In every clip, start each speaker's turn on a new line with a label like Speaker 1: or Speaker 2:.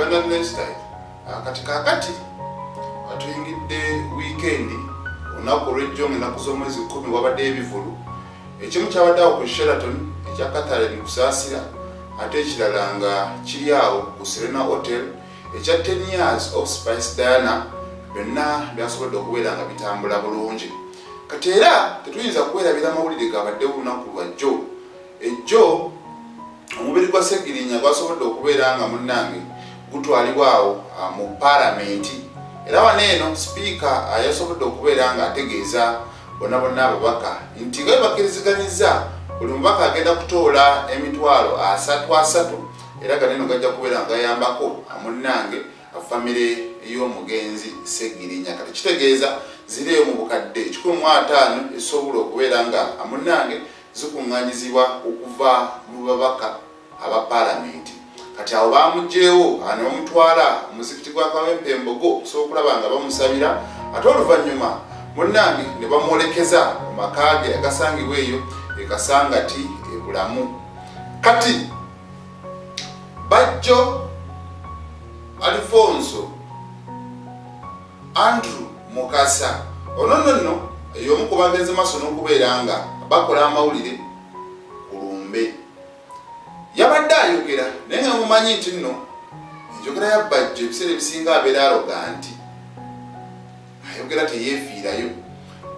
Speaker 1: London lifestyle. Kati atuyingidde weekend olunaku olw'ejjo ng'ennaku z'omwezi 10 wabadde ebivulu. Ekimu kyabadde awo ku Sheraton ekya Catherine Kusaasira, ate ekirala nga kiri awo ku Serena Hotel ekya 10 years of Spice Diana, byonna byasobodde okubeera nga bitambula bulungi. Kati era tetuyinza kwerabira amawulire gabaddewo olunaku lwa jjo. Ejjo omubiri gwa Sseggirinya gwasobodde okubeera nga munnange gutwalibwa awo mu Palamenti. Era waneeno sipiika yasobodde okubeera nga ategeeza bonna ababaka nti nga bakkiriziganyizza buli mubaka agenda kutoola emitwalo 3 era ganeeno gajja kubeera nga gayambako munnange famire y'omugenzi Sseggirinya. Kati kitegeeza zireyo mu bukadde 150 esobola okubeera nga munnange zikuŋŋaanyizibwa okuva mu babaka aba Palamenti. Kati awo bamugjeewo ne bamutwala omuzikiti gwa Kawempe Mbogo okusobola okulaba nga bamusabira, ate oluvannyuma munnange ne bamwolekeza mu maka ge agasangibwa eyo Kasangati ebulamu. Kati Bajjo Alfonso Andrew Mukasa ono y'omu ku bagenze maaso n'okubeera nga bakola amawulire ku lumbe. Yabadde ayogera naye nga mumanyi nti nno enjogera ya Bajjo ebiseera ebisinga abeera aroganti, ayogera teyeefiirayo.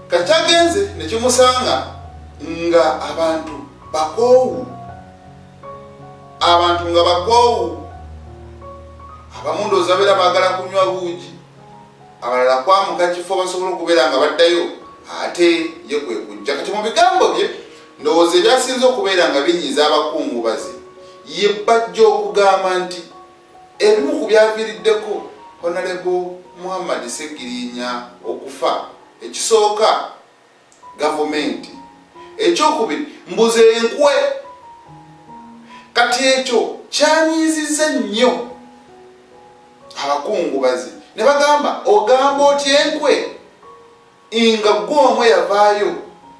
Speaker 1: Kati agenze ne kimusanga nga abantu bakoowu, abamu ndowooza babeera baagala kunywa buugi, abalala kwamuka kifo basobola okubeera nga baddayo ate ye kwe kujja. Kati mu bigambo bye ndowooza ebyasinze okubeera nga binyiza abakungubazi ye Bajjo okugamba nti ebimu ku byaviiriddeko Honorable Muhammad Sseggirinya okufa. Ekisooka gavumenti, ekyokubiri mbuze enkwe. Kati ekyo kyanyizizza nnyo abakungubazi ne bagamba ogamba oti enkwe nga gw'omwe yavaayo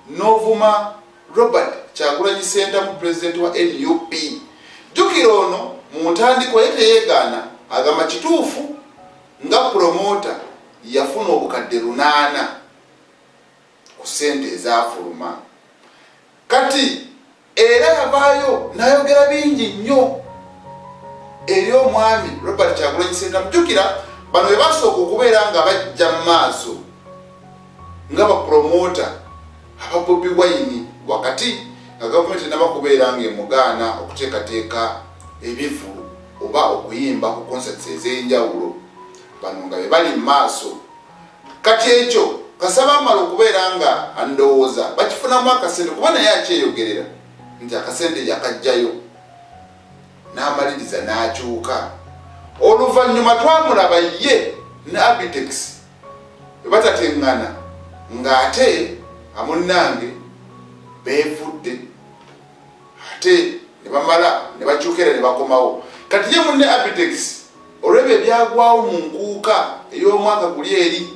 Speaker 1: n'ovuma Robert Kyagulanyi Ssentamu pulezidenti wa NUP. Jjukira ono mu ntandikwa ye teyeegaana agamba kituufu nga promota yafuna obukadde 8 ku ssente ezaafuluma. Kati era yavaayo n'ayogera bingi nnyo eri omwami Robert Kyagulanyi Ssentamu. Jjukira bano bwe basooka okubeera nga bajja mu maaso nga bapromota aba Bobi Wine wakati nga gavumenti enabakubeera nga emugaana okuteekateeka ebivulu oba okuyimba ku concerts ez'enjawulo, bano nga be bali mu maaso. Kati ekyo kasaba amala okubeera nga andowooza bakifunamu akasente, kuba naye akyeyogerera nti akasente yakajjayo n'amaliriza n'akyuka. Oluvannyuma twamulaba ye ne Abitex batateŋŋana ng'ate amunnange beevudde, ate ne bamala ne bakyukira ne bakomawo. Kati ye munne Abitex olw'ebyo ebyagwawo mu nkuuka ey'omwaka guli eri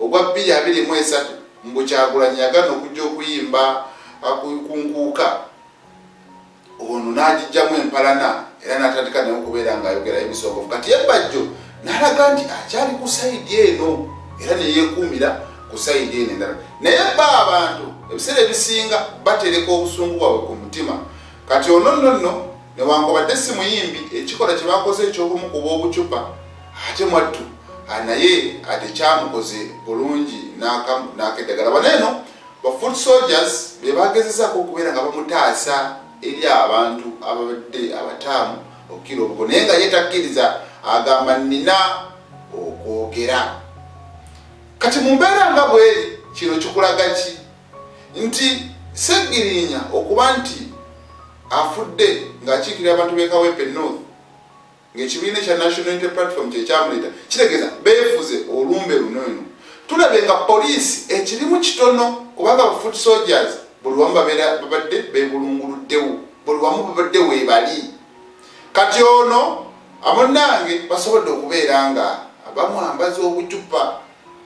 Speaker 1: ogwa 2023 mbu Kyagulanyi yagaana okujja okuyimba ku nkuuka, ono n'agijjamu empalana era n'atandika naye okubeera ng'ayogera ebisongovu. Kati ye Bajjo n'alaga nti akyali ku sayidi eno era ne yeekuumira ku sayidi eno endala. Naye abantu ebiseera ebisinga batereka obusungu bwabwe ku mutima. Kati ono newankubadde si muyimbi, ekikola kye bakoze eky'okumukuba obucupa ate mwattu naye ate kyamukoze bulungi n'akeddagala. Baneeno ba foot soldiers be bagezezaako okubeera nga bamutaasa eri abantu ababadde abataamu okukira obugo, naye nga ye takkiriza, agamba nnina okwogera. Kati mu mbeera nga bweri kino kikulaga ki? Nti Sseggirinya okuba nti afudde ng'akiikirira abantu b'e Kawempe North ng'ekibiina ekya National Unity Platform kyekyamuleeta, kitegeeza beefuze olumbe luno eno. Tulabe nga poliisi ekirimu kitono kubanga ba foot soldiers buli wamu babadde beebulunguluddewo, buli wamu babadde weebali. Kati ono amunnange basobodde okubeera nga bamwambaza obucupa,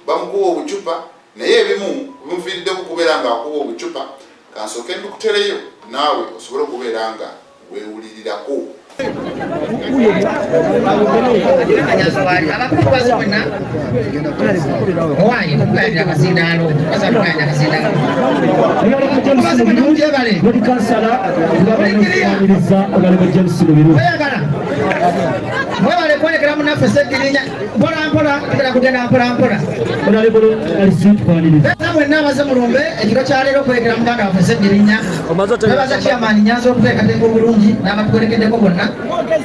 Speaker 1: bamukuba obucupa, naye ebimu bimuviiriddeko okubeera nga akuba obucupa. Kansooke mbikutereyo naawe osobole okubeera nga weewulirirako
Speaker 2: abakulu bazibona owaye tukayira akasindalo kasa tukayira akasindalo
Speaker 3: Lodi kansala ngabamusamiriza obaleko James Lubiru
Speaker 2: oyagala mwebale kwolekera munaffe Sseggirinya mpolampola tugenda kugenda mpolampola
Speaker 3: onalebolo alisitwaniriza
Speaker 2: mwenna abaze mulumbe ekiro kyaleero okwolekera muganda waffe Sseggirinya twebaza Chairman Nyanza okuteekateeka obulungi n'abatukolekeddeko bonna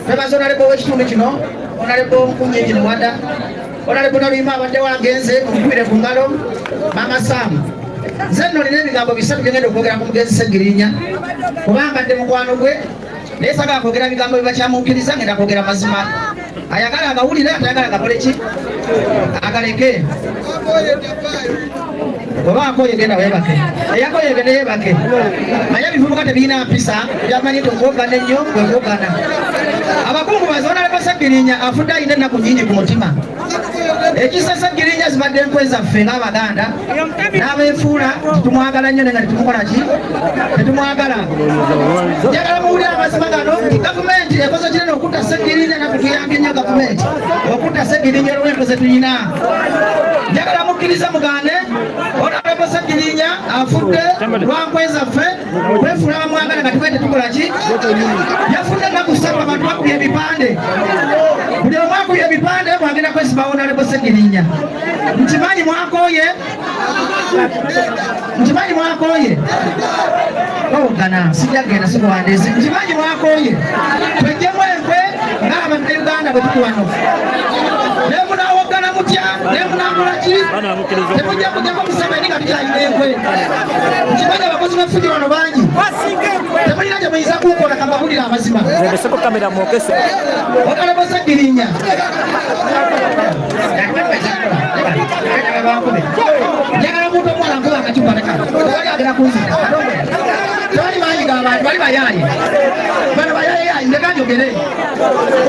Speaker 2: twebaza onalebo w'ekitundu kino onalebo Nkunyingi Wada onalebo Naluyima abadde wagenze omukubire ku ngalo Mama Sam nze nno nina ebigambo bisatu byengenda okwogera ku mugenzi Sseggirinya kubanga dde mukwano gwe naye sagala kwogera bigambo bibakyamukkiriza ngenda kwogera mazima ayagala agawulire atayagala agakole ki agaleke oba akoye genda webake eyakoye genda yebake manya bivubuka tebirina mpisa byamanyi nti okwogana ennyo kwekwogana abakungu baze onaleko Sseggirinya afudde alina ennaku nyingi ku mutima ekisa Sseggirinya zibadde enkwe zaffe ng'Abaganda n'abeefuula tetumwagala nnyo nenga tetumukola ki tetumwagala njagala muwulire amazima gano nti gavumenti ekoze kinene okutta Sseggirinya nakutuyambye nnyo gavumenti okutta Sseggirinya olw'enko ze tulina njagala mukkiriza mugane onaleko Sseggirinya afudde lwankwe zaffe kwefuula bamwagala nga tubadde tukola ki yafudde ennaku ssatu abantu bakubye ebipande buli omu akubye ebipande mwagenda kwesibawo onaleko Sseggirinya nkimanyi mwakoye ogana sijagenda sikuwandiisi nkimanyi mwakoye twejjemu enkwe ng'Abannayuganda bwe tuli wano naye munaawogana mutya naye munaakolaki temujja kujjako Museveni nga tukyalina enkwe nkimanyi abakozi b'effujjo wano bangi temulina gye muyinza kukola kambabulire amazima okaleko Sseggirinya njagala omuntu omuwala nkuba akacupa tewali agenda kunzita tewali manyi g'abantu bali bayaaye bano bayayeyayi ndeka njogere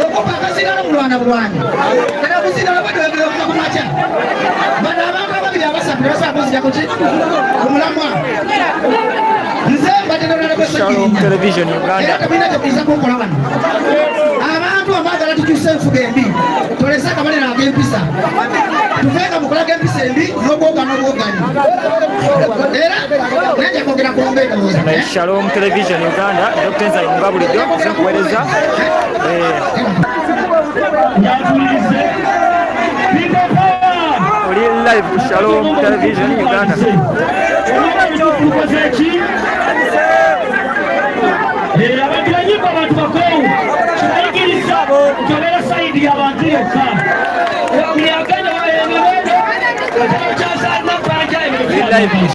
Speaker 2: okupa akasindalo mulwana bulwani era omusindalo badwegere okuva ku makya bano abantu ababiri abasatu tebasobola kunzita ku ki ku mulamwa nze mbadde nolwaleko Sseggirinya era temulina kyekuyinza kunkola wano abantu abaagala tukyuse enfuga embi tolese akabalero ag'empisa tuvenga mukolaga empisa embi n'obwogana obwoganyi era nanja kwogera ku mbeeroza
Speaker 4: Shalom Television Uganda Dr. Nzayunga bulijjo nze nkuweereza oli live ku Shalom Television Uganda
Speaker 3: abantu banyimba abantu bakulu kibayigiriza ntobeera sayidi y'abantu yokka myagana
Speaker 4: live ku